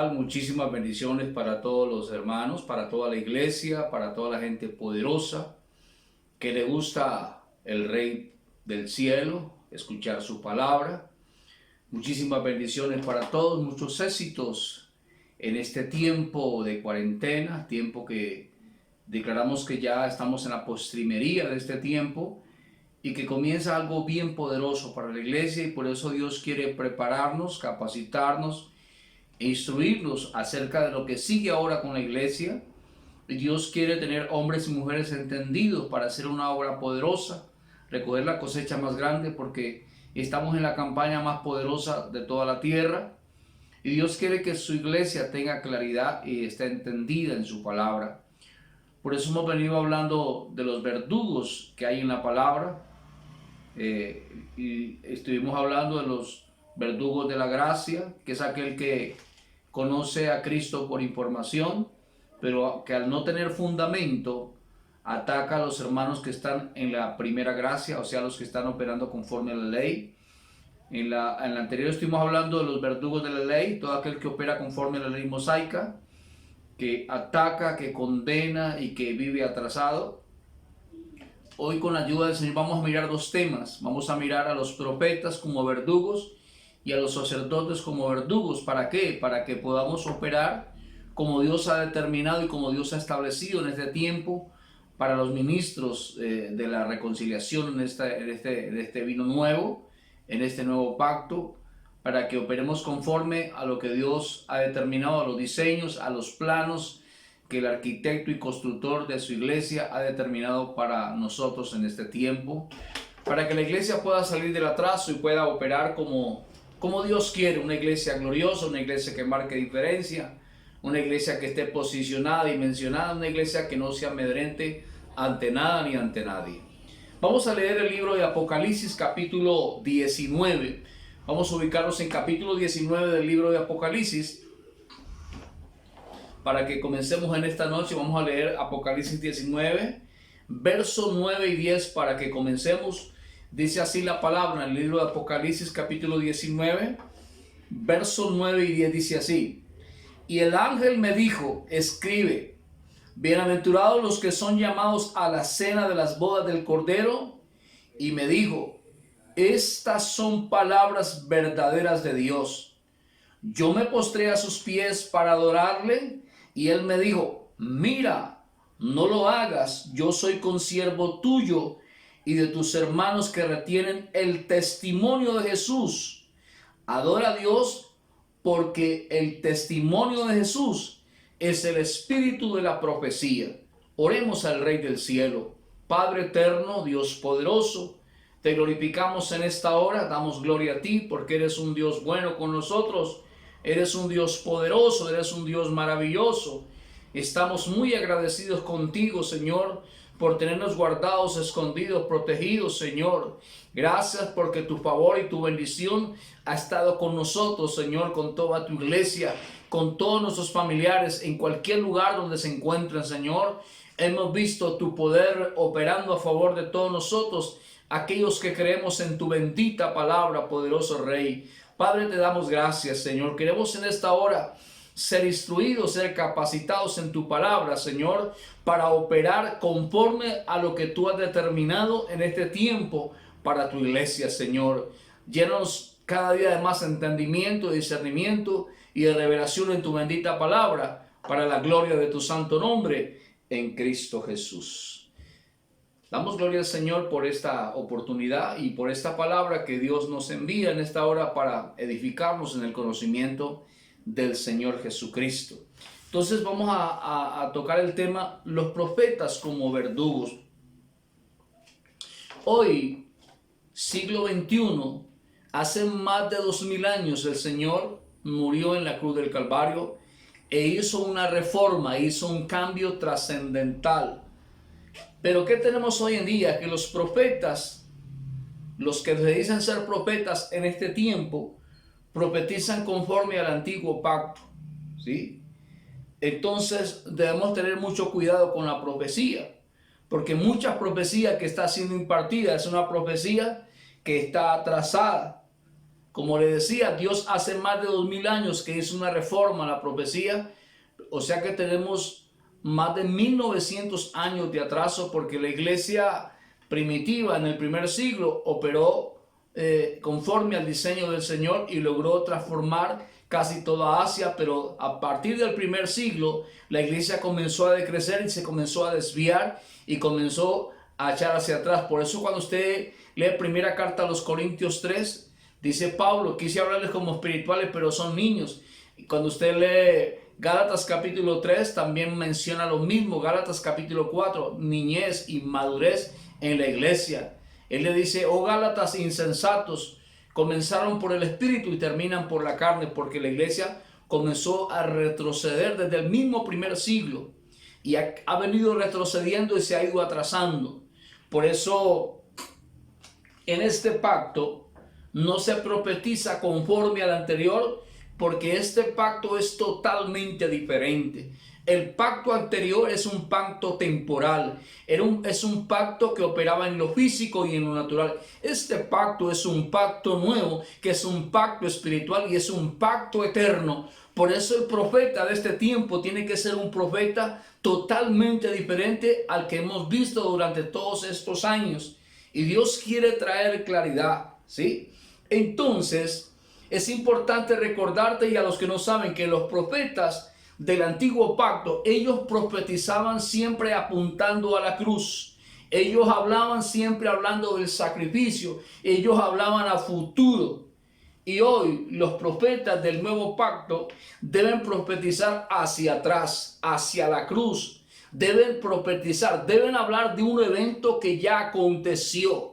tal? Muchísimas bendiciones para todos los hermanos, para toda la iglesia, para toda la gente poderosa que le gusta el Rey del cielo, escuchar su palabra. Muchísimas bendiciones para todos, muchos éxitos en este tiempo de cuarentena, tiempo que declaramos que ya estamos en la postrimería de este tiempo y que comienza algo bien poderoso para la iglesia, y por eso Dios quiere prepararnos, capacitarnos e instruirnos acerca de lo que sigue ahora con la iglesia. Y Dios quiere tener hombres y mujeres entendidos para hacer una obra poderosa, recoger la cosecha más grande, porque estamos en la campaña más poderosa de toda la tierra. Y Dios quiere que su iglesia tenga claridad y esté entendida en su palabra. Por eso hemos venido hablando de los verdugos que hay en la palabra. Y estuvimos hablando de los verdugos de la gracia, que es aquel que conoce a Cristo por información, pero que al no tener fundamento ataca a los hermanos que están en la primera gracia, o sea, los que están operando conforme a la ley. En la anterior estuvimos hablando de los verdugos de la ley, todo aquel que opera conforme a la ley mosaica, que ataca, que condena y que vive atrasado. Hoy, con la ayuda del Señor, vamos a mirar dos temas. Vamos a mirar a los profetas como verdugos y a los sacerdotes como verdugos. ¿Para qué? Para que podamos operar como Dios ha determinado y como Dios ha establecido en este tiempo para los ministros de la reconciliación en este vino nuevo, en este nuevo pacto, para que operemos conforme a lo que Dios ha determinado, a los diseños, a los planos que el arquitecto y constructor de su iglesia ha determinado para nosotros en este tiempo, para que la iglesia pueda salir del atraso y pueda operar como Dios quiere, una iglesia gloriosa, una iglesia que marque diferencia, una iglesia que esté posicionada y mencionada, una iglesia que no se amedrente ante nada ni ante nadie. Vamos a leer el libro de Apocalipsis capítulo 19. Vamos a ubicarnos en capítulo 19 del libro de Apocalipsis. Para que comencemos en esta noche, vamos a leer Apocalipsis 19, versos 9 y 10 para que comencemos. Dice así la palabra en el libro de Apocalipsis capítulo 19, versos 9 y 10, dice así: Y el ángel me dijo, escribe, bienaventurados los que son llamados a la cena de las bodas del Cordero. Y me dijo, estas son palabras verdaderas de Dios. Yo me postré a sus pies para adorarle, y él me dijo, mira, no lo hagas, yo soy consiervo tuyo y de tus hermanos que retienen el testimonio de Jesús. Adora a Dios, porque el testimonio de Jesús es el espíritu de la profecía. Oremos al Rey del cielo. Padre eterno, Dios poderoso, te glorificamos en esta hora, damos gloria a ti porque eres un Dios bueno con nosotros. Eres un Dios poderoso, eres un Dios maravilloso. Estamos muy agradecidos contigo, Señor, por tenernos guardados, escondidos, protegidos, Señor. Gracias porque tu favor y tu bendición ha estado con nosotros, Señor, con toda tu iglesia, con todos nuestros familiares, en cualquier lugar donde se encuentren, Señor. Hemos visto tu poder operando a favor de todos nosotros, aquellos que creemos en tu bendita palabra, poderoso Rey. Padre, te damos gracias, Señor. Queremos en esta hora ser instruidos, ser capacitados en tu palabra, Señor, para operar conforme a lo que tú has determinado en este tiempo para tu iglesia, Señor. Llénanos cada día de más entendimiento, de discernimiento y de revelación en tu bendita palabra, para la gloria de tu santo nombre, en Cristo Jesús. Damos gloria al Señor por esta oportunidad y por esta palabra que Dios nos envía en esta hora para edificarnos en el conocimiento del Señor Jesucristo. Entonces vamos a tocar el tema, los profetas como verdugos. Hoy, siglo XXI, hace más de 2000 años el Señor murió en la cruz del Calvario e hizo una reforma, hizo un cambio trascendental. Pero ¿qué tenemos hoy en día? Que los profetas, los que se dicen ser profetas en este tiempo, profetizan conforme al antiguo pacto, ¿sí? Entonces debemos tener mucho cuidado con la profecía, porque mucha profecía que está siendo impartida es una profecía que está atrasada. Como le decía, Dios hace más de 2000 años que hizo una reforma a la profecía, o sea que tenemos más de 1900 años de atraso, porque la iglesia primitiva en el primer siglo operó conforme al diseño del Señor y logró transformar casi toda Asia, pero a partir del primer siglo la iglesia comenzó a decrecer y se comenzó a desviar y comenzó a echar hacia atrás. Por eso cuando usted lee primera carta a los Corintios 3, dice Pablo: quise hablarles como espirituales, pero son niños. Y cuando usted lee Gálatas capítulo 3, también menciona lo mismo. Gálatas capítulo 4, niñez y madurez en la iglesia. Él le dice: oh Gálatas insensatos, comenzaron por el espíritu y terminan por la carne, porque la iglesia comenzó a retroceder desde el mismo primer siglo y ha venido retrocediendo y se ha ido atrasando. Por eso en este pacto no se profetiza conforme al anterior, porque este pacto es totalmente diferente. El pacto anterior es un pacto temporal, es un pacto que operaba en lo físico y en lo natural. Este pacto es un pacto nuevo, que es un pacto espiritual y es un pacto eterno. Por eso el profeta de este tiempo tiene que ser un profeta totalmente diferente al que hemos visto durante todos estos años. Y Dios quiere traer claridad, ¿sí? Entonces, es importante recordarte, y a los que no saben, que los profetas del antiguo pacto, ellos profetizaban siempre apuntando a la cruz. Ellos hablaban siempre hablando del sacrificio. Ellos hablaban a futuro. Y hoy los profetas del nuevo pacto deben profetizar hacia atrás, hacia la cruz. Deben profetizar, deben hablar de un evento que ya aconteció,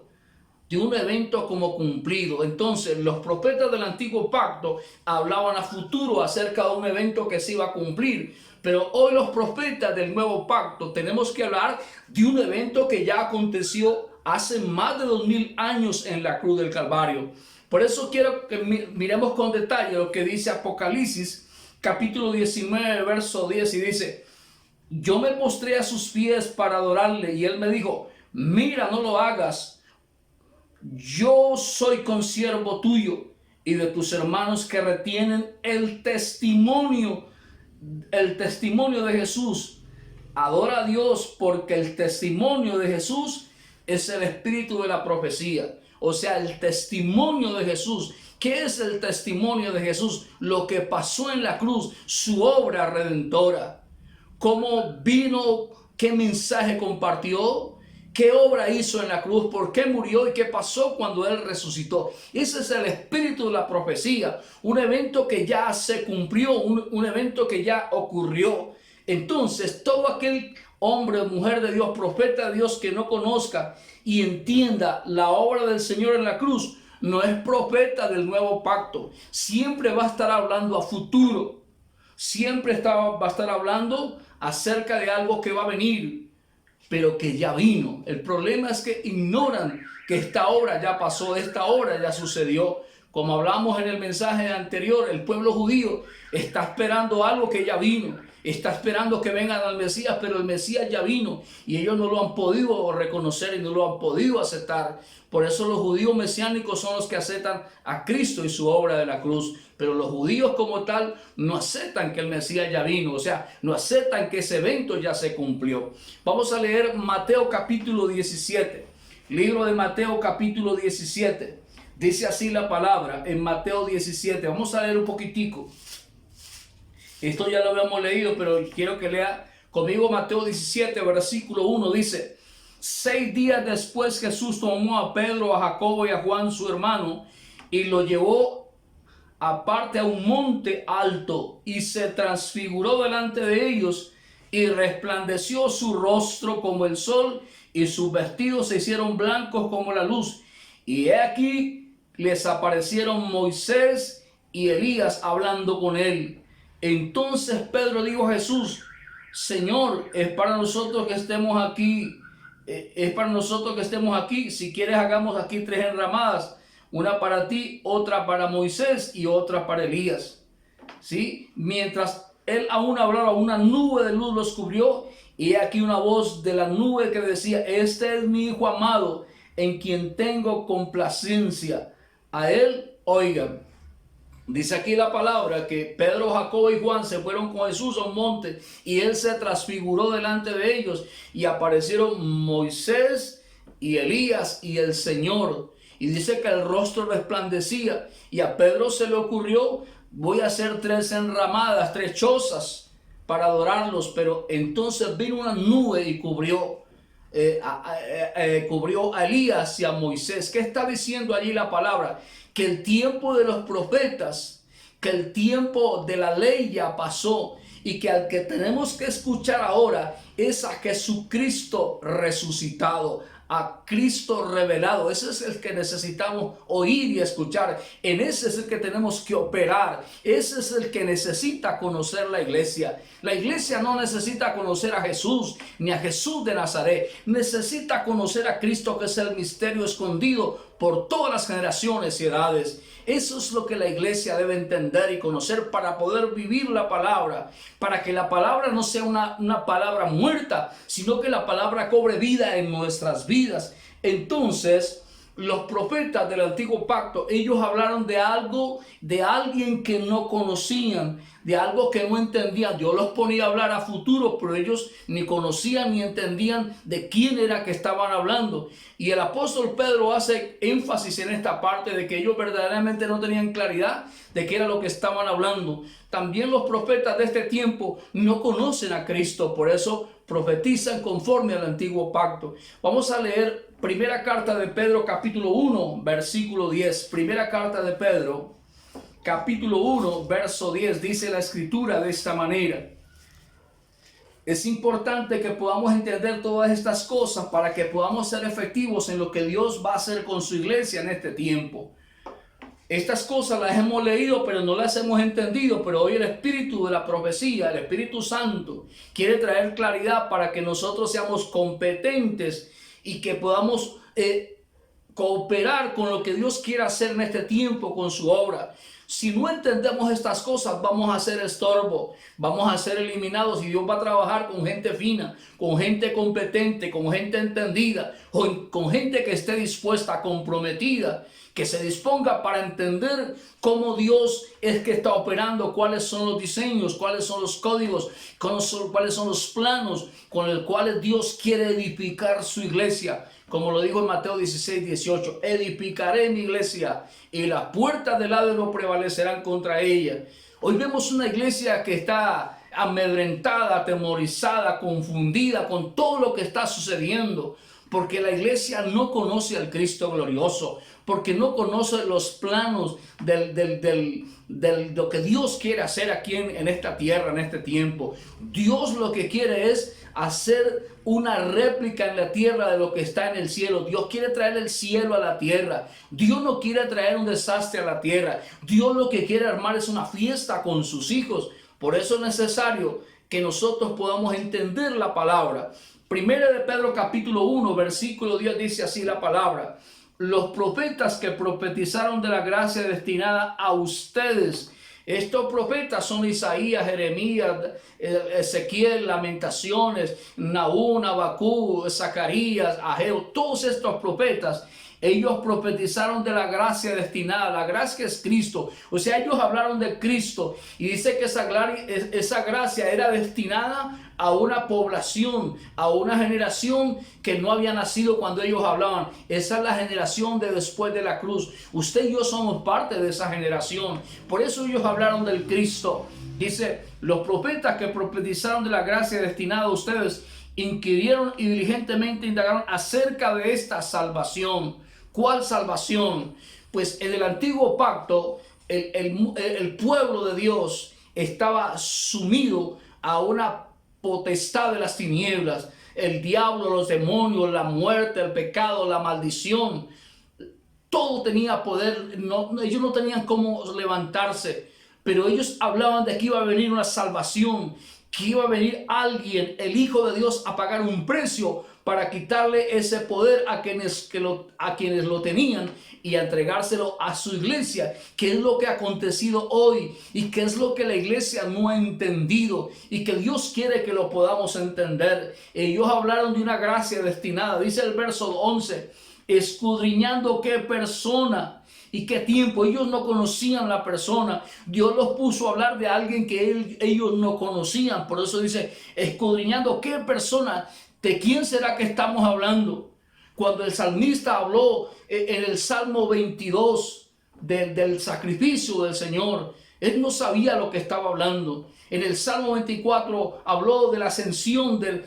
de un evento como cumplido. Entonces los profetas del antiguo pacto hablaban a futuro acerca de un evento que se iba a cumplir, pero hoy los profetas del nuevo pacto tenemos que hablar de un evento que ya aconteció hace más de 2000 años en la cruz del Calvario. Por eso quiero que miremos con detalle lo que dice Apocalipsis capítulo 19 verso 10, y dice: yo me postré a sus pies para adorarle, y él me dijo: mira, no lo hagas. Yo soy consiervo tuyo y de tus hermanos que retienen el testimonio de Jesús. Adora a Dios, porque el testimonio de Jesús es el espíritu de la profecía. O sea, el testimonio de Jesús. ¿Qué es el testimonio de Jesús? Lo que pasó en la cruz, su obra redentora. ¿Cómo vino? ¿Qué mensaje compartió? ¿Qué obra hizo en la cruz? ¿Por qué murió? ¿Y qué pasó cuando Él resucitó? Ese es el espíritu de la profecía. Un evento que ya se cumplió, un evento que ya ocurrió. Entonces, todo aquel hombre o mujer de Dios, profeta de Dios, que no conozca y entienda la obra del Señor en la cruz, no es profeta del nuevo pacto. Siempre va a estar hablando a futuro. Siempre va a estar hablando acerca de algo que va a venir, pero que ya vino. El problema es que ignoran que esta obra ya pasó, esta obra ya sucedió. Como hablamos en el mensaje anterior, el pueblo judío está esperando algo que ya vino. Está esperando que vengan al Mesías, pero el Mesías ya vino y ellos no lo han podido reconocer y no lo han podido aceptar. Por eso los judíos mesiánicos son los que aceptan a Cristo y su obra de la cruz. Pero los judíos como tal no aceptan que el Mesías ya vino, o sea, no aceptan que ese evento ya se cumplió. Vamos a leer Mateo capítulo 17, libro de Mateo capítulo 17. Dice así la palabra en Mateo 17. Vamos a leer un poquitico. Esto ya lo habíamos leído, pero quiero que lea conmigo Mateo 17, versículo 1. Dice: 6 días después Jesús tomó a Pedro, a Jacobo y a Juan su hermano y lo llevó aparte a un monte alto y se transfiguró delante de ellos, y resplandeció su rostro como el sol y sus vestidos se hicieron blancos como la luz. Y he aquí les aparecieron Moisés y Elías hablando con él. Entonces Pedro dijo a Jesús: Señor, es para nosotros que estemos aquí. Si quieres, hagamos aquí 3 enramadas, una para ti, otra para Moisés y otra para Elías. ¿Sí? Mientras él aún hablaba, una nube de luz los cubrió, y aquí una voz de la nube que decía: este es mi Hijo amado, en quien tengo complacencia. A él Oigan, dice aquí la palabra que Pedro, Jacobo y Juan se fueron con Jesús a un monte y él se transfiguró delante de ellos y aparecieron Moisés y Elías y el Señor. Y dice que el rostro resplandecía y a Pedro se le ocurrió: voy a hacer 3 enramadas, 3 chozas para adorarlos. Pero entonces vino una nube y cubrió a Elías y a Moisés. ¿Qué está diciendo allí la palabra? Que el tiempo de los profetas, que el tiempo de la ley ya pasó, y que al que tenemos que escuchar ahora es a Jesucristo resucitado, a Cristo revelado. Ese es el que necesitamos oír y escuchar. En ese es el que tenemos que operar. Ese es el que necesita conocer la iglesia. La iglesia no necesita conocer a Jesús ni a Jesús de Nazaret. Necesita conocer a Cristo, que es el misterio escondido por todas las generaciones y edades. Eso es lo que la iglesia debe entender y conocer para poder vivir la palabra, para que la palabra no sea una palabra muerta, sino que la palabra cobre vida en nuestras vidas. Entonces, los profetas del antiguo pacto, ellos hablaron de algo, de alguien que no conocían, de algo que no entendían. Dios los ponía a hablar a futuro, pero ellos ni conocían ni entendían de quién era que estaban hablando. Y el apóstol Pedro hace énfasis en esta parte de que ellos verdaderamente no tenían claridad de qué era lo que estaban hablando. También los profetas de este tiempo no conocen a Cristo, por eso profetizan conforme al antiguo pacto. Vamos a leer primera carta de Pedro, capítulo 1, versículo 10. Primera carta de Pedro, capítulo 1, verso 10, dice la escritura de esta manera. Es importante que podamos entender todas estas cosas para que podamos ser efectivos en lo que Dios va a hacer con su iglesia en este tiempo. Estas cosas las hemos leído, pero no las hemos entendido. Pero hoy el Espíritu de la profecía, el Espíritu Santo, quiere traer claridad para que nosotros seamos competentes y que podamos cooperar con lo que Dios quiere hacer en este tiempo con su obra. Si no entendemos estas cosas, vamos a ser estorbo, vamos a ser eliminados, y Dios va a trabajar con gente fina, con gente competente, con gente entendida, con gente que esté dispuesta, comprometida, que se disponga para entender cómo Dios es que está operando, cuáles son los diseños, cuáles son los códigos, cuáles son los planos con los cuales Dios quiere edificar su iglesia. Como lo dijo en Mateo 16, 18, edificaré mi iglesia y las puertas del Hades no prevalecerán contra ella. Hoy vemos una iglesia que está amedrentada, atemorizada, confundida con todo lo que está sucediendo, porque la iglesia no conoce al Cristo glorioso, porque no conoce los planos de lo que Dios quiere hacer aquí en esta tierra, en este tiempo. Dios lo que quiere es hacer una réplica en la tierra de lo que está en el cielo. Dios quiere traer el cielo a la tierra. Dios no quiere traer un desastre a la tierra. Dios lo que quiere armar es una fiesta con sus hijos. Por eso es necesario que nosotros podamos entender la palabra. Primera de Pedro capítulo 1 versículo 10 dice así la palabra: los profetas que profetizaron de la gracia destinada a ustedes. Estos profetas son Isaías, Jeremías, Ezequiel, Lamentaciones, Nahum, Habacuc, Zacarías, Ageo. Todos estos profetas, ellos profetizaron de la gracia destinada. La gracia es Cristo. O sea, ellos hablaron de Cristo. Y dice que esa gracia era destinada a una población, a una generación que no había nacido cuando ellos hablaban. Esa es la generación de después de la cruz. Usted y yo somos parte de esa generación. Por eso ellos hablaron del Cristo. Dice, los profetas que profetizaron de la gracia destinada a ustedes inquirieron y diligentemente indagaron acerca de esta salvación. ¿Cuál salvación? Pues en el antiguo pacto el pueblo de Dios estaba sumido a una potestad de las tinieblas. El diablo, los demonios, la muerte, el pecado, la maldición, todo tenía poder. Ellos no tenían cómo levantarse, pero ellos hablaban de que iba a venir una salvación, que iba a venir alguien, el Hijo de Dios, a pagar un precio para quitarle ese poder a quienes lo tenían y a entregárselo a su iglesia. ¿Qué es lo que ha acontecido hoy? ¿Y qué es lo que la iglesia no ha entendido? Y que Dios quiere que lo podamos entender. Ellos hablaron de una gracia destinada. Dice el verso 11, escudriñando qué persona y qué tiempo. Ellos no conocían la persona. Dios los puso a hablar de alguien que ellos no conocían. Por eso dice, escudriñando qué persona, ¿de quién será que estamos hablando? Cuando el salmista habló en el Salmo 22 del sacrificio del Señor, él no sabía lo que estaba hablando. En el Salmo 24 habló de la ascensión, del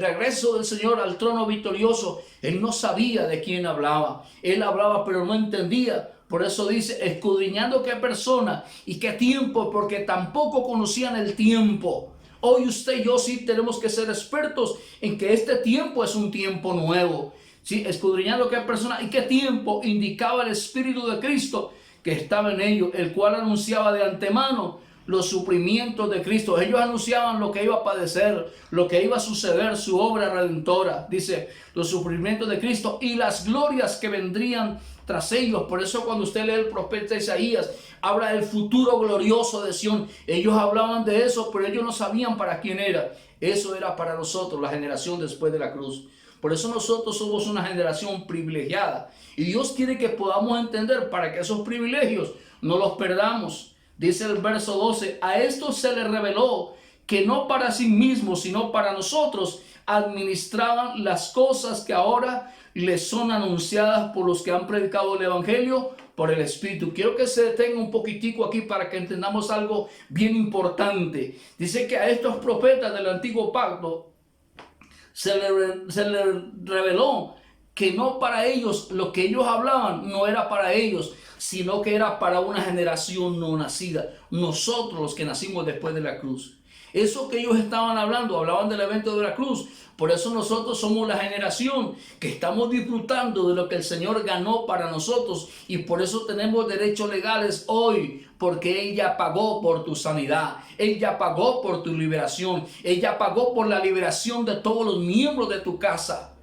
regreso del Señor al trono victorioso. Él no sabía de quién hablaba. Él hablaba pero no entendía. Por eso dice, escudriñando qué persona y qué tiempo, porque tampoco conocían el tiempo. Hoy usted y yo sí tenemos que ser expertos en que este tiempo es un tiempo nuevo. ¿Sí? Escudriñando qué persona y qué tiempo indicaba el Espíritu de Cristo que estaba en ellos, el cual anunciaba de antemano los sufrimientos de Cristo. Ellos anunciaban lo que iba a padecer, lo que iba a suceder, su obra redentora. Dice, los sufrimientos de Cristo y las glorias que vendrían tras ellos. Por eso cuando usted lee el profeta Isaías, habla del futuro glorioso de Sión. Ellos hablaban de eso, pero ellos no sabían para quién era. Eso era para nosotros, la generación después de la cruz. Por eso nosotros somos una generación privilegiada. Y Dios quiere que podamos entender para que esos privilegios no los perdamos. Dice el verso 12, a esto se le reveló que no para sí mismos, sino para nosotros, administraban las cosas que ahora les son anunciadas por los que han predicado el Evangelio por el Espíritu. Quiero que se detenga un poquitico aquí para que entendamos algo bien importante. Dice que a estos profetas del antiguo pacto se le reveló que no para ellos, lo que ellos hablaban no era para ellos, sino que era para una generación no nacida, nosotros los que nacimos después de la cruz. Eso que ellos estaban hablando, hablaban del evento de la cruz. Por eso nosotros somos la generación que estamos disfrutando de lo que el Señor ganó para nosotros. Y por eso tenemos derechos legales hoy, porque Él ya pagó por tu sanidad. Él ya pagó por tu liberación. Él ya pagó por la liberación de todos los miembros de tu casa.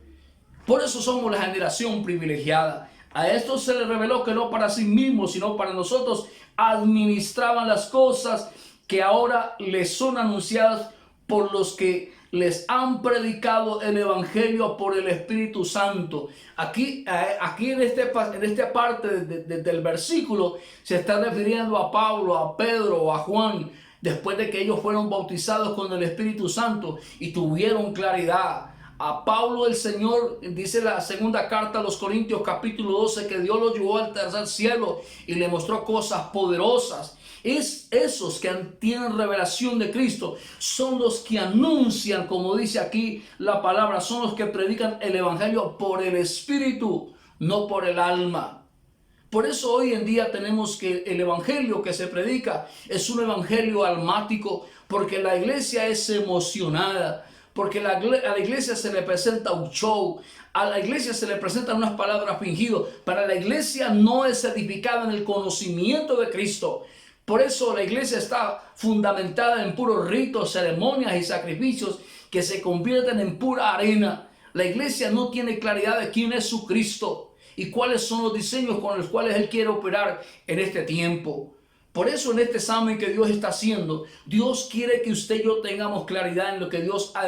Por eso somos la generación privilegiada. A esto se les reveló que no para sí mismos, sino para nosotros, administraban las cosas que ahora les son anunciadas por los que les han predicado el Evangelio por el Espíritu Santo. Aquí en esta parte del versículo se está refiriendo a Pablo, a Pedro o a Juan, después de que ellos fueron bautizados con el Espíritu Santo y tuvieron claridad. A Pablo el Señor, dice la segunda carta a los Corintios capítulo 12, que Dios lo llevó al tercer cielo y le mostró cosas poderosas. Es esos que tienen revelación de Cristo, son los que anuncian, como dice aquí la palabra, son los que predican el Evangelio por el Espíritu, no por el alma. Por eso hoy en día tenemos que el Evangelio que se predica es un Evangelio almático, porque la iglesia es emocionada. Porque a la iglesia se le presenta un show, a la iglesia se le presentan unas palabras fingidas. Para la iglesia no es edificada en el conocimiento de Cristo. Por eso la iglesia está fundamentada en puros ritos, ceremonias y sacrificios que se convierten en pura arena. La iglesia no tiene claridad de quién es su Cristo y cuáles son los diseños con los cuales Él quiere operar en este tiempo. Por eso en este examen que Dios está haciendo, Dios quiere que usted y yo tengamos claridad en lo que Dios ha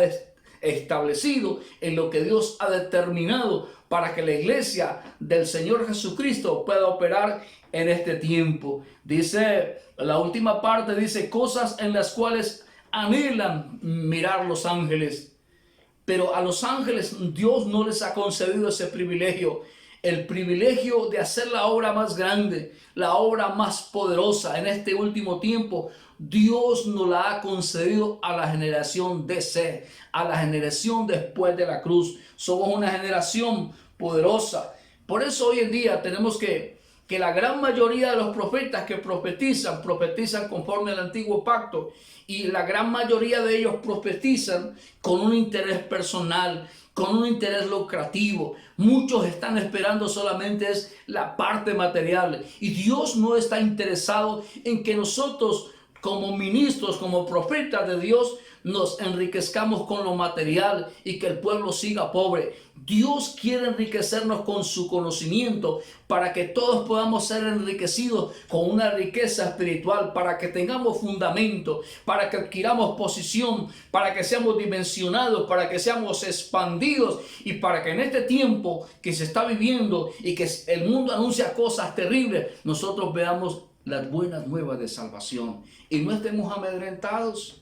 establecido, en lo que Dios ha determinado para que la iglesia del Señor Jesucristo pueda operar en este tiempo. Dice, la última parte dice, cosas en las cuales anhelan mirar los ángeles. Pero a los ángeles Dios no les ha concedido ese privilegio. El privilegio de hacer la obra más grande, la obra más poderosa en este último tiempo, Dios nos la ha concedido a la generación DC, a la generación después de la cruz. Somos una generación poderosa. Por eso hoy en día tenemos que la gran mayoría de los profetas que profetizan conforme al antiguo pacto, y la gran mayoría de ellos profetizan con un interés personal, con un interés lucrativo. Muchos están esperando solamente es la parte material, y Dios no está interesado en que nosotros como ministros, como profetas de Dios, nos enriquezcamos con lo material y que el pueblo siga pobre. Dios quiere enriquecernos con su conocimiento para que todos podamos ser enriquecidos con una riqueza espiritual, para que tengamos fundamento, para que adquiramos posición, para que seamos dimensionados, para que seamos expandidos y para que en este tiempo que se está viviendo y que el mundo anuncia cosas terribles, nosotros veamos las buenas nuevas de salvación y no estemos amedrentados.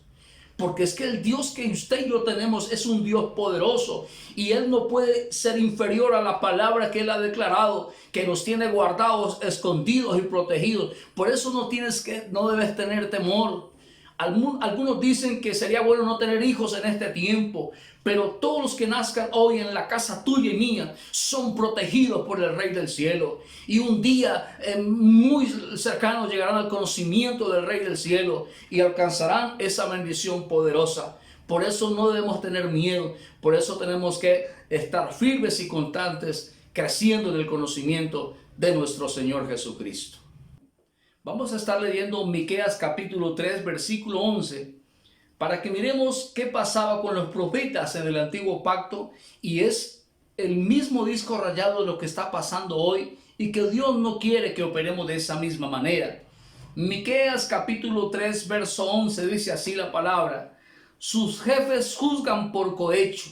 Porque es que el Dios que usted y yo tenemos es un Dios poderoso y Él no puede ser inferior a la palabra que Él ha declarado, que nos tiene guardados, escondidos y protegidos. Por eso no debes tener temor. Algunos dicen que sería bueno no tener hijos en este tiempo, pero todos los que nazcan hoy en la casa tuya y mía son protegidos por el Rey del Cielo. Y un día muy cercano llegarán al conocimiento del Rey del Cielo y alcanzarán esa bendición poderosa. Por eso no debemos tener miedo, por eso tenemos que estar firmes y constantes, creciendo en el conocimiento de nuestro Señor Jesucristo. Vamos a estar leyendo Miqueas capítulo 3, versículo 11, para que miremos qué pasaba con los profetas en el antiguo pacto, y es el mismo disco rayado de lo que está pasando hoy, y que Dios no quiere que operemos de esa misma manera. Miqueas capítulo 3, verso 11 dice así la palabra: sus jefes juzgan por cohecho,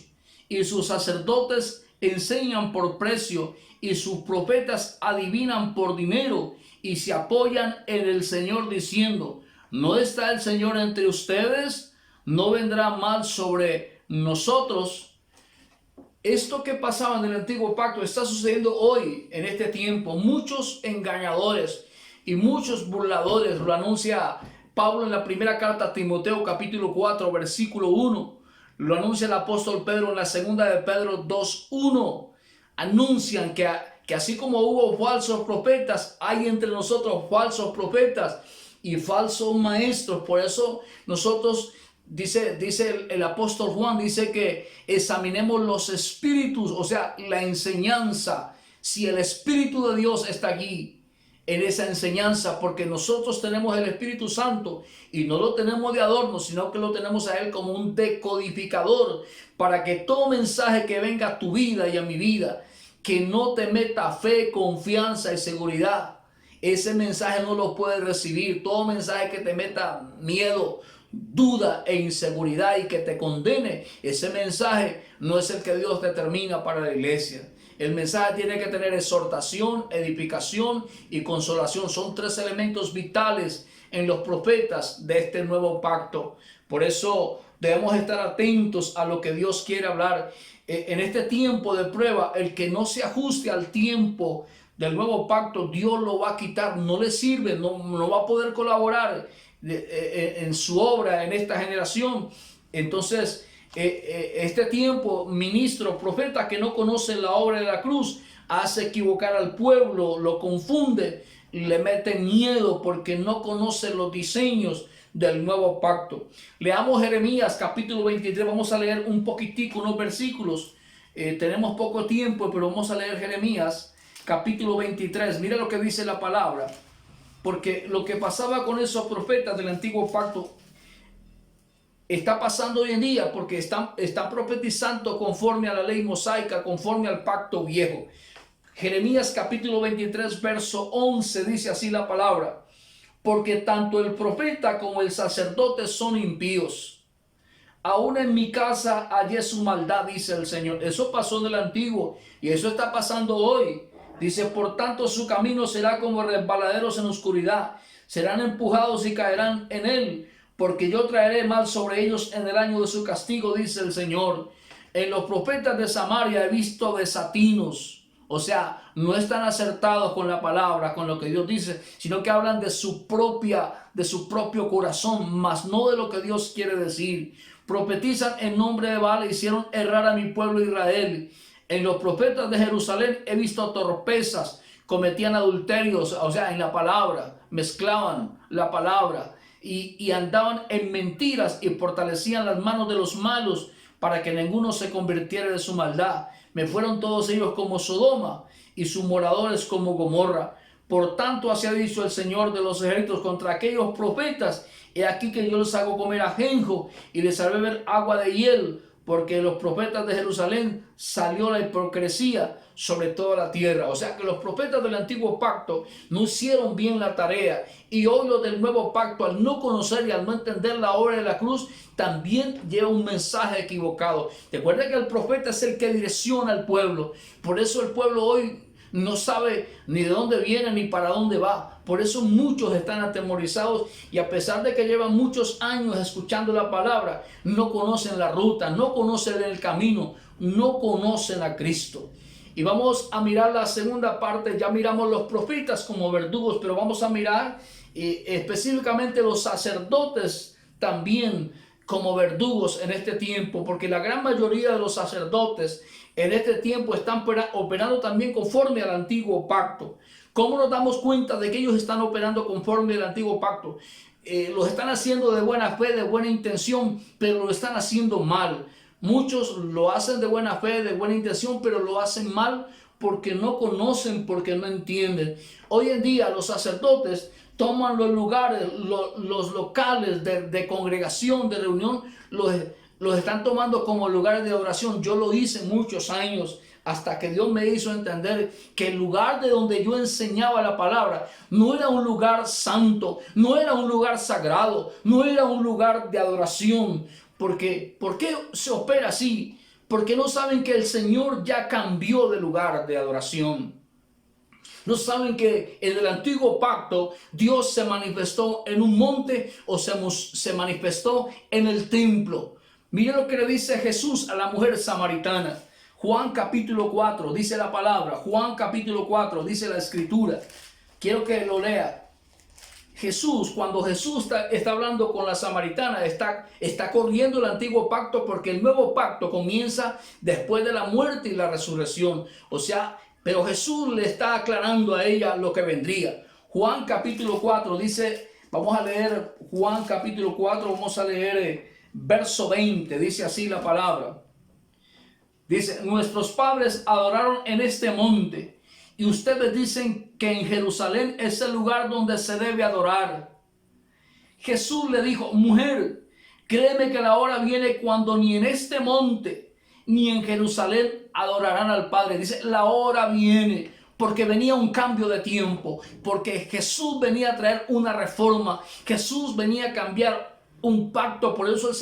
y sus sacerdotes enseñan por precio, y sus profetas adivinan por dinero, y se apoyan en el Señor diciendo: ¿no está el Señor entre ustedes? ¿No vendrá mal sobre nosotros? Esto que pasaba en el antiguo pacto está sucediendo hoy, en este tiempo. Muchos engañadores y muchos burladores, lo anuncia Pablo en la primera carta a Timoteo capítulo 4 versículo 1. Lo anuncia el apóstol Pedro en la segunda de Pedro 2:1. Anuncian que así como hubo falsos profetas, hay entre nosotros falsos profetas y falsos maestros. Por eso nosotros, dice el apóstol Juan, dice que examinemos los espíritus, o sea, la enseñanza. Si el Espíritu de Dios está aquí en esa enseñanza, porque nosotros tenemos el Espíritu Santo y no lo tenemos de adorno, sino que lo tenemos a Él como un decodificador, para que todo mensaje que venga a tu vida y a mi vida, que no te meta fe, confianza y seguridad, ese mensaje no lo puedes recibir. Todo mensaje que te meta miedo, duda e inseguridad y que te condene, ese mensaje no es el que Dios determina para la iglesia. El mensaje tiene que tener exhortación, edificación y consolación. Son tres elementos vitales en los profetas de este nuevo pacto. Por eso debemos estar atentos a lo que Dios quiere hablar. En este tiempo de prueba, el que no se ajuste al tiempo del nuevo pacto, Dios lo va a quitar. No le sirve, no va a poder colaborar en su obra en esta generación. Entonces, este tiempo, ministros, profetas que no conocen la obra de la cruz, hace equivocar al pueblo, lo confunde, le mete miedo porque no conoce los diseños del nuevo pacto. Leamos Jeremías capítulo 23, vamos a leer un poquitico, unos versículos. Tenemos poco tiempo, pero vamos a leer Jeremías capítulo 23. Mira lo que dice la palabra, porque lo que pasaba con esos profetas del antiguo pacto está pasando hoy en día, porque están profetizando conforme a la ley mosaica, conforme al pacto viejo. Jeremías capítulo 23 verso 11 dice así la palabra: porque tanto el profeta como el sacerdote son impíos. Aún en mi casa hallé su maldad, dice el Señor. Eso pasó en el antiguo y eso está pasando hoy. Dice: por tanto su camino será como resbaladeros en oscuridad. Serán empujados y caerán en él, porque yo traeré mal sobre ellos en el año de su castigo, dice el Señor. En los profetas de Samaria he visto desatinos. O sea, no están acertados con la palabra, con lo que Dios dice, sino que hablan de su propio corazón, mas no de lo que Dios quiere decir. Profetizan en nombre de Baal e hicieron errar a mi pueblo Israel. En los profetas de Jerusalén he visto torpezas, cometían adulterios, o sea, en la palabra, mezclaban la palabra y andaban en mentiras y fortalecían las manos de los malos para que ninguno se convirtiera de su maldad. Me fueron todos ellos como Sodoma y sus moradores como Gomorra, Por tanto, así ha dicho el Señor de los ejércitos contra aquellos profetas: he aquí que yo les hago comer ajenjo y les haré beber agua de hiel, porque de los profetas de Jerusalén salió la hipocresía sobre toda la tierra. O sea que los profetas del antiguo pacto no hicieron bien la tarea, y hoy los del nuevo pacto, al no conocer y al no entender la obra de la cruz, también lleva un mensaje equivocado. Recuerda que el profeta es el que direcciona al pueblo. Por eso el pueblo hoy no sabe ni de dónde viene ni para dónde va. Por eso muchos están atemorizados, y a pesar de que llevan muchos años escuchando la palabra, no conocen la ruta, no conocen el camino, no conocen a Cristo. Y vamos a mirar la segunda parte. Ya miramos los profetas como verdugos, pero vamos a mirar específicamente los sacerdotes también como verdugos en este tiempo, porque la gran mayoría de los sacerdotes en este tiempo están operando también conforme al antiguo pacto. ¿Cómo nos damos cuenta de que ellos están operando conforme al antiguo pacto? Los están haciendo de buena fe, de buena intención, pero lo están haciendo mal. Muchos lo hacen de buena fe, de buena intención, pero lo hacen mal porque no conocen, porque no entienden. Hoy en día los sacerdotes toman los lugares, los locales de congregación, de reunión, los están tomando como lugares de oración. Yo lo hice muchos años, hasta que Dios me hizo entender que el lugar de donde yo enseñaba la palabra no era un lugar santo, no era un lugar sagrado, no era un lugar de adoración. Porque, ¿por qué se opera así? Porque no saben que el Señor ya cambió de lugar de adoración. No saben que en el antiguo pacto Dios se manifestó en un monte o se manifestó en el templo. Mire lo que le dice Jesús a la mujer samaritana. Juan capítulo 4 dice la palabra. Juan capítulo 4 dice la escritura. Quiero que lo lea. Jesús, cuando Jesús está hablando con la samaritana, está corriendo el antiguo pacto, porque el nuevo pacto comienza después de la muerte y la resurrección. O sea, pero Jesús le está aclarando a ella lo que vendría. Juan capítulo 4 dice, vamos a leer Juan capítulo 4, vamos a leer verso 20, dice así la palabra. Dice: nuestros padres adoraron en este monte, y ustedes dicen que en Jerusalén es el lugar donde se debe adorar. Jesús le dijo: mujer, créeme que la hora viene cuando ni en este monte ni en Jerusalén adorarán al Padre. Dice, la hora viene, porque venía un cambio de tiempo, porque Jesús venía a traer una reforma, Jesús venía a cambiar un pacto. Por eso él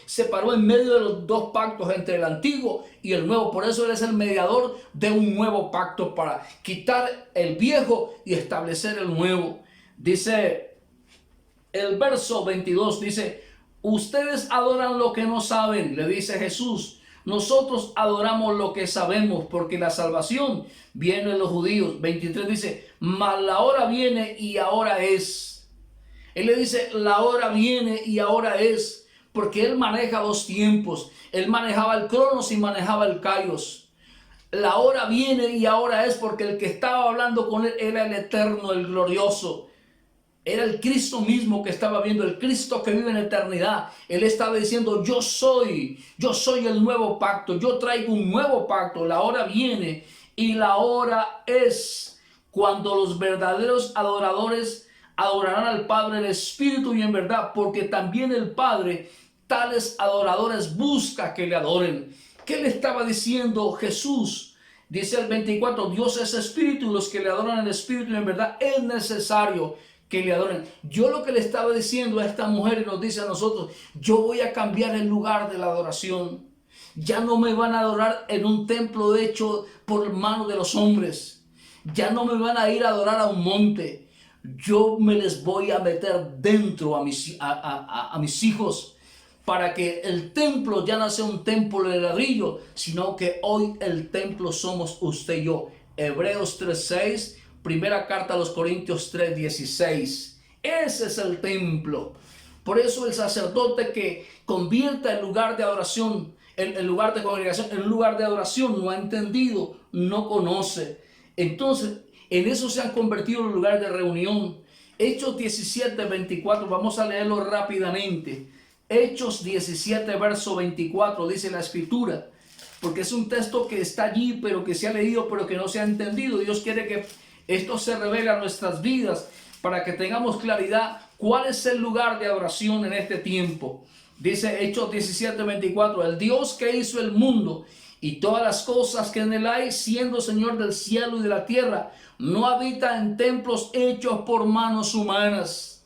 se paró en medio de los dos pactos, entre el antiguo y el nuevo. Por eso él es el mediador de un nuevo pacto, para quitar el viejo y establecer el nuevo. Dice el verso 22, dice: ustedes adoran lo que no saben, le dice Jesús. Nosotros adoramos lo que sabemos, porque la salvación viene de los judíos. 23 dice: mas la hora viene y ahora es. Él le dice, la hora viene y ahora es, porque él maneja dos tiempos. Él manejaba el Cronos y manejaba el Kairos. La hora viene y ahora es, porque el que estaba hablando con él era el eterno, el glorioso. Era el Cristo mismo que estaba viendo, el Cristo que vive en eternidad. Él estaba diciendo, yo soy el nuevo pacto, yo traigo un nuevo pacto. La hora viene y la hora es, cuando los verdaderos adoradores adorarán al Padre en espíritu y en verdad, porque también el Padre tales adoradores busca que le adoren. ¿Qué le estaba diciendo Jesús? Dice el 24, Dios es espíritu, y los que le adoran en espíritu y en verdad es necesario que le adoren. Yo lo que le estaba diciendo a esta mujer, y nos dice a nosotros, yo voy a cambiar el lugar de la adoración. Ya no me van a adorar en un templo hecho por mano de los hombres. Ya no me van a ir a adorar a un monte. Yo me les voy a meter dentro a mis hijos, para que el templo ya no sea un templo de ladrillo, sino que hoy el templo somos usted y yo. Hebreos 3:6, primera carta a los Corintios 3:16. Ese es el templo. Por eso el sacerdote que convierta el lugar de adoración, el lugar de congregación, en un lugar de adoración, no ha entendido, no conoce. Entonces, en eso se han convertido los lugares de reunión. Hechos 17:24, vamos a leerlo rápidamente. Hechos 17, verso 24, dice la escritura, porque es un texto que está allí, pero que se ha leído, pero que no se ha entendido. Dios quiere que Esto se revela en nuestras vidas para que tengamos claridad cuál es el lugar de adoración en este tiempo. Dice Hechos 17:24, el Dios que hizo el mundo y todas las cosas que en él hay, siendo Señor del cielo y de la tierra, no habita en templos hechos por manos humanas.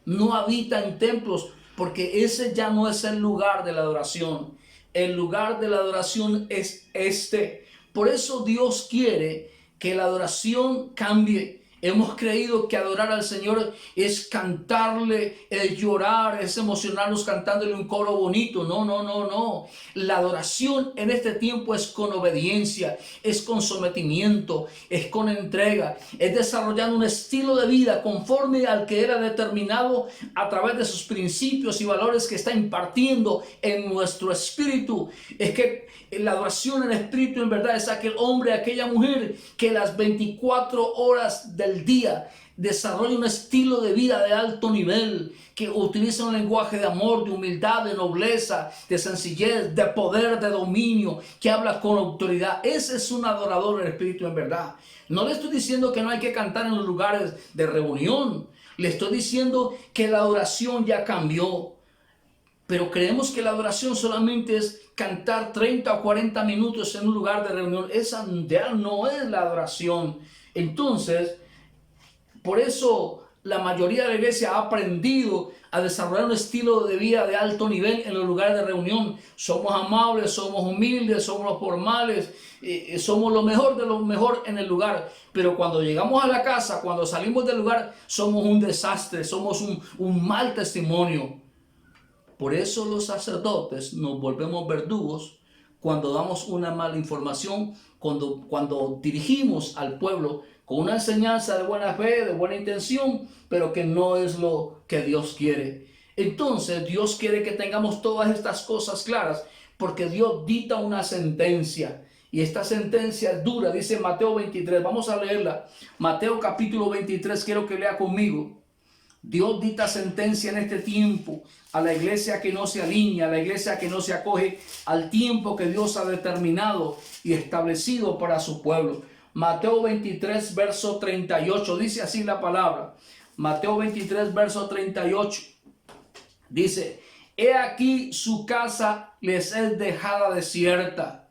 No habita en templos, porque ese ya no es el lugar de la adoración. El lugar de la adoración es este. Por eso Dios quiere que la adoración cambie. Hemos creído que adorar al Señor es cantarle, es llorar, es emocionarnos cantándole un coro bonito. No, no, no, no. La adoración en este tiempo es con obediencia, es con sometimiento, es con entrega, es desarrollando un estilo de vida conforme al que era determinado a través de sus principios y valores que está impartiendo en nuestro espíritu. Es que la adoración en espíritu en verdad es aquel hombre, aquella mujer que las 24 horas del día desarrolla un estilo de vida de alto nivel, que utiliza un lenguaje de amor, de humildad, de nobleza, de sencillez, de poder, de dominio, que habla con autoridad. Ese es un adorador en espíritu en verdad. No le estoy diciendo que no hay que cantar en los lugares de reunión. Le estoy diciendo que la adoración ya cambió. Pero creemos que la adoración solamente es cantar 30 o 40 minutos en un lugar de reunión. Esa ya no es la adoración. Entonces, por eso la mayoría de la iglesia ha aprendido a desarrollar un estilo de vida de alto nivel en los lugares de reunión. Somos amables, somos humildes, somos formales, somos lo mejor de lo mejor en el lugar. Pero cuando llegamos a la casa, cuando salimos del lugar, somos un desastre, somos un mal testimonio. Por eso los sacerdotes nos volvemos verdugos cuando damos una mala información, cuando dirigimos al pueblo con una enseñanza de buena fe, de buena intención, pero que no es lo que Dios quiere. Entonces Dios quiere que tengamos todas estas cosas claras, porque Dios dicta una sentencia. Y esta sentencia es dura, dice Mateo 23. Vamos a leerla. Mateo capítulo 23, quiero que lea conmigo. Dios dicta sentencia en este tiempo a la iglesia que no se alinea, a la iglesia que no se acoge al tiempo que Dios ha determinado y establecido para su pueblo. Mateo 23, verso 38, dice así la palabra. Mateo 23, verso 38, dice, he aquí su casa les es dejada desierta,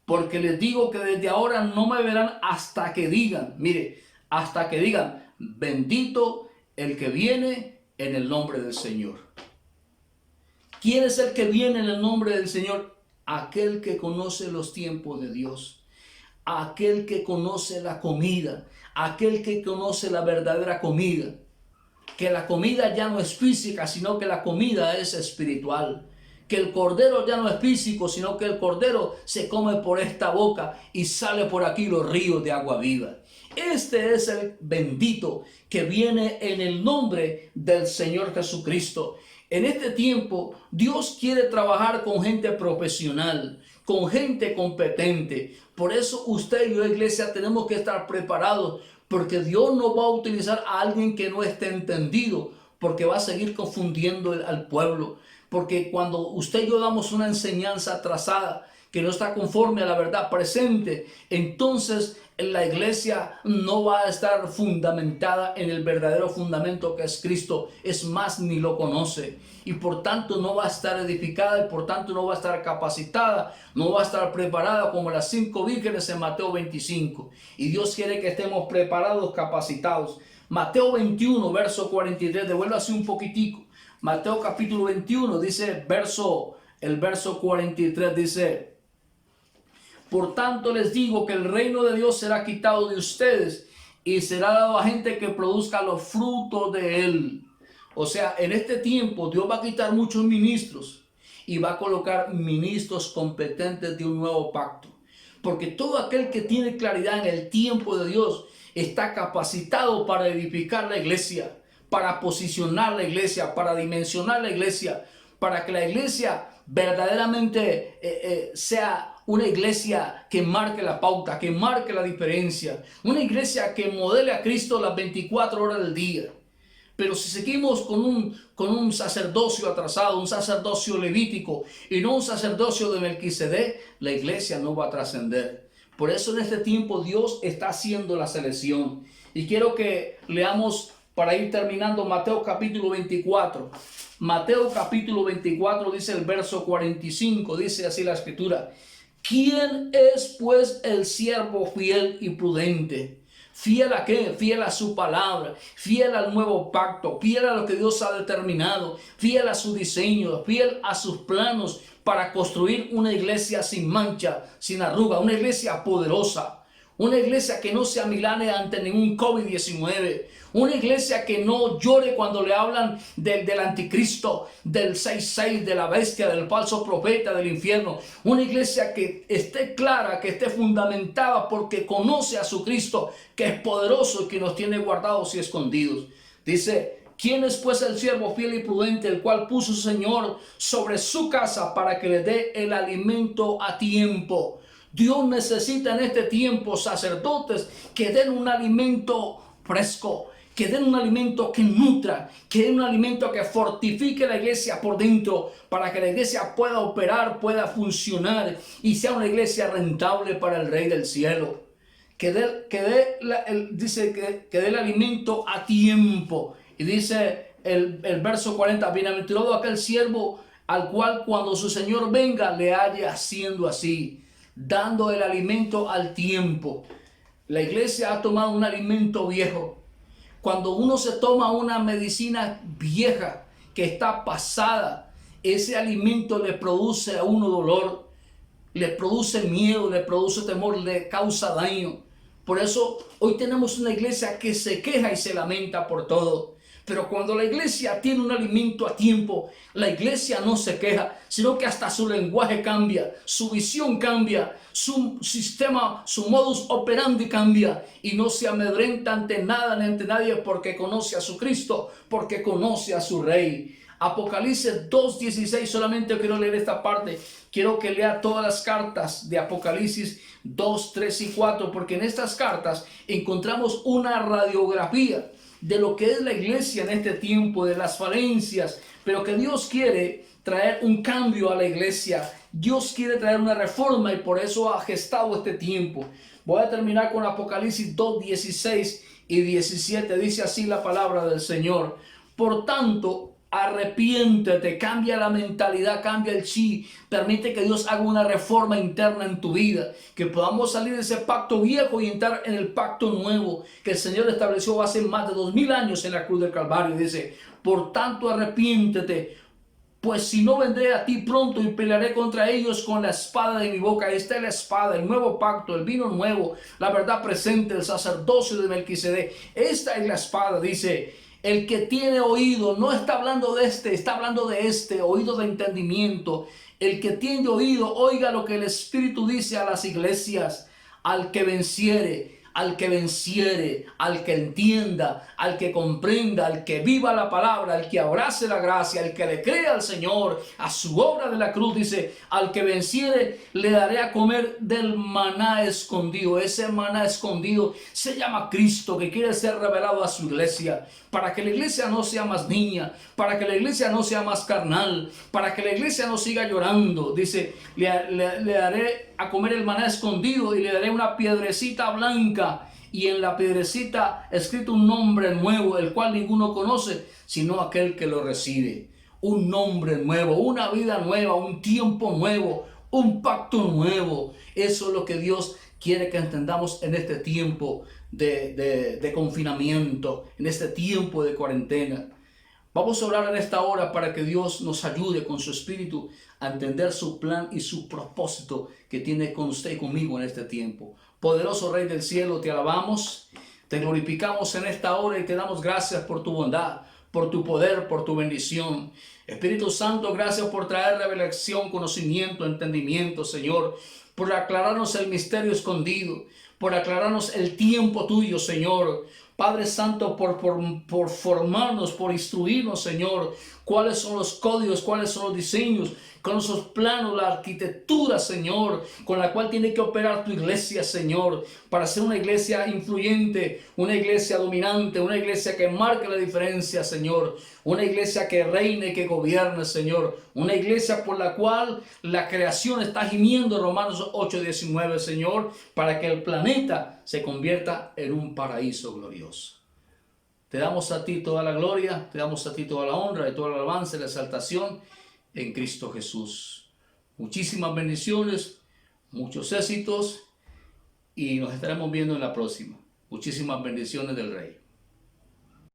porque les digo que desde ahora no me verán hasta que digan, mire, hasta que digan, bendito el que viene en el nombre del Señor. ¿Quién es el que viene en el nombre del Señor? Aquel que conoce los tiempos de Dios, aquel que conoce la comida, aquel que conoce la verdadera comida. Que la comida ya no es física, sino que la comida es espiritual. Que el cordero ya no es físico, sino que el cordero se come por esta boca y sale por aquí los ríos de agua viva. Este es el bendito que viene en el nombre del Señor Jesucristo. En este tiempo, Dios quiere trabajar con gente profesional, con gente competente. Por eso usted y yo, iglesia, tenemos que estar preparados, porque Dios no va a utilizar a alguien que no esté entendido, porque va a seguir confundiendo al pueblo. Porque cuando usted y yo damos una enseñanza atrasada, que no está conforme a la verdad presente, entonces la iglesia no va a estar fundamentada en el verdadero fundamento que es Cristo. Es más, ni lo conoce. Y por tanto no va a estar edificada y por tanto no va a estar capacitada, no va a estar preparada como las 5 vírgenes en Mateo 25. Y Dios quiere que estemos preparados, capacitados. Mateo 21, verso 43, devuelvo así un poquitico. Mateo capítulo 21 dice, el verso 43 dice, por tanto les digo que el reino de Dios será quitado de ustedes y será dado a gente que produzca los frutos de él. O sea, en este tiempo Dios va a quitar muchos ministros y va a colocar ministros competentes de un nuevo pacto. Porque todo aquel que tiene claridad en el tiempo de Dios está capacitado para edificar la iglesia, para posicionar la iglesia, para dimensionar la iglesia, para que la iglesia verdaderamente sea una iglesia que marque la pauta, que marque la diferencia, una iglesia que modele a Cristo las 24 horas del día. Pero si seguimos con un sacerdocio atrasado, un sacerdocio levítico y no un sacerdocio de Melquisedec, la iglesia no va a trascender. Por eso en este tiempo Dios está haciendo la selección. Y quiero que leamos, para ir terminando, Mateo capítulo 24. Mateo capítulo 24 dice el verso 45, dice así la escritura: ¿Quién es pues el siervo fiel y prudente? ¿Fiel a qué? Fiel a su palabra, fiel al nuevo pacto, fiel a lo que Dios ha determinado, fiel a su diseño, fiel a sus planos para construir una iglesia sin mancha, sin arruga, una iglesia poderosa, una iglesia que no sea milánea ante ningún COVID-19, una iglesia que no llore cuando le hablan del anticristo, del 666, de la bestia, del falso profeta, del infierno. Una iglesia que esté clara, que esté fundamentada porque conoce a su Cristo, que es poderoso y que nos tiene guardados y escondidos. Dice: ¿Quién es pues el siervo fiel y prudente, el cual puso su Señor sobre su casa para que le dé el alimento a tiempo? Dios necesita en este tiempo sacerdotes que den un alimento fresco, que den un alimento que nutra, que den un alimento que fortifique la iglesia por dentro, para que la iglesia pueda operar, pueda funcionar y sea una iglesia rentable para el Rey del Cielo. Que dé el alimento a tiempo. Y dice el verso 40: bienaventurado aquel siervo al cual cuando su Señor venga le haya haciendo así, dando el alimento al tiempo. La iglesia ha tomado un alimento viejo. Cuando uno se toma una medicina vieja que está pasada, ese alimento le produce a uno dolor, le produce miedo, le produce temor, le causa daño. Por eso hoy tenemos una iglesia que se queja y se lamenta por todo. Pero cuando la iglesia tiene un alimento a tiempo, la iglesia no se queja, sino que hasta su lenguaje cambia, su visión cambia, su sistema, su modus operandi cambia, y no se amedrenta ante nada ni ante nadie, porque conoce a su Cristo, porque conoce a su Rey. Apocalipsis 2:16, solamente quiero leer esta parte. Quiero que lea todas las cartas de Apocalipsis 2, 3 y 4, porque en estas cartas encontramos una radiografía de lo que es la iglesia en este tiempo, de las falencias, pero que Dios quiere traer un cambio a la iglesia. Dios quiere traer una reforma y por eso ha gestado este tiempo. Voy a terminar con Apocalipsis 2, 16 y 17. Dice así la palabra del Señor: por tanto, arrepiéntete, cambia la mentalidad, cambia el chi, permite que Dios haga una reforma interna en tu vida, que podamos salir de ese pacto viejo y entrar en el pacto nuevo que el Señor estableció hace más de 2000 años en la cruz del Calvario. Dice: por tanto, arrepiéntete, pues si no, vendré a ti pronto y pelearé contra ellos con la espada de mi boca. Esta es la espada, el nuevo pacto, el vino nuevo, la verdad presente, el sacerdocio de Melquisedec. Esta es la espada, dice. El que tiene oído, no está hablando de este, está hablando de este, oído de entendimiento. El que tiene oído, oiga lo que el Espíritu dice a las iglesias. Al que venciere, al que venciere, al que entienda, al que comprenda, al que viva la palabra, al que abrace la gracia, al que le crea al Señor, a su obra de la cruz, dice: al que venciere le daré a comer del maná escondido. Ese maná escondido se llama Cristo, que quiere ser revelado a su iglesia, para que la iglesia no sea más niña, para que la iglesia no sea más carnal, para que la iglesia no siga llorando. Dice: le daré a comer el maná escondido y le daré una piedrecita blanca, y en la piedrecita escrito un nombre nuevo, el cual ninguno conoce sino aquel que lo recibe. Un nombre nuevo, una vida nueva, un tiempo nuevo, un pacto nuevo. Eso es lo que Dios quiere que entendamos en este tiempo de confinamiento, en este tiempo de cuarentena. Vamos a orar en esta hora para que Dios nos ayude con su Espíritu a entender su plan y su propósito que tiene con usted y conmigo en este tiempo. Poderoso Rey del Cielo, te alabamos, te glorificamos en esta hora y te damos gracias por tu bondad, por tu poder, por tu bendición. Espíritu Santo, gracias por traer revelación, conocimiento, entendimiento, Señor, por aclararnos el misterio escondido, por aclararnos el tiempo tuyo, Señor, Padre Santo, por formarnos, por instruirnos, Señor, cuáles son los códigos, cuáles son los diseños, con esos planos, la arquitectura, Señor, con la cual tiene que operar tu iglesia, Señor, para ser una iglesia influyente, una iglesia dominante, una iglesia que marque la diferencia, Señor, una iglesia que reine, que gobierne, Señor, una iglesia por la cual la creación está gimiendo, Romanos 8:19, Señor, para que el planeta se convierta en un paraíso glorioso. Te damos a ti toda la gloria, te damos a ti toda la honra y toda la alabanza y la exaltación en Cristo Jesús. Muchísimas bendiciones, muchos éxitos y nos estaremos viendo en la próxima. Muchísimas bendiciones del Rey.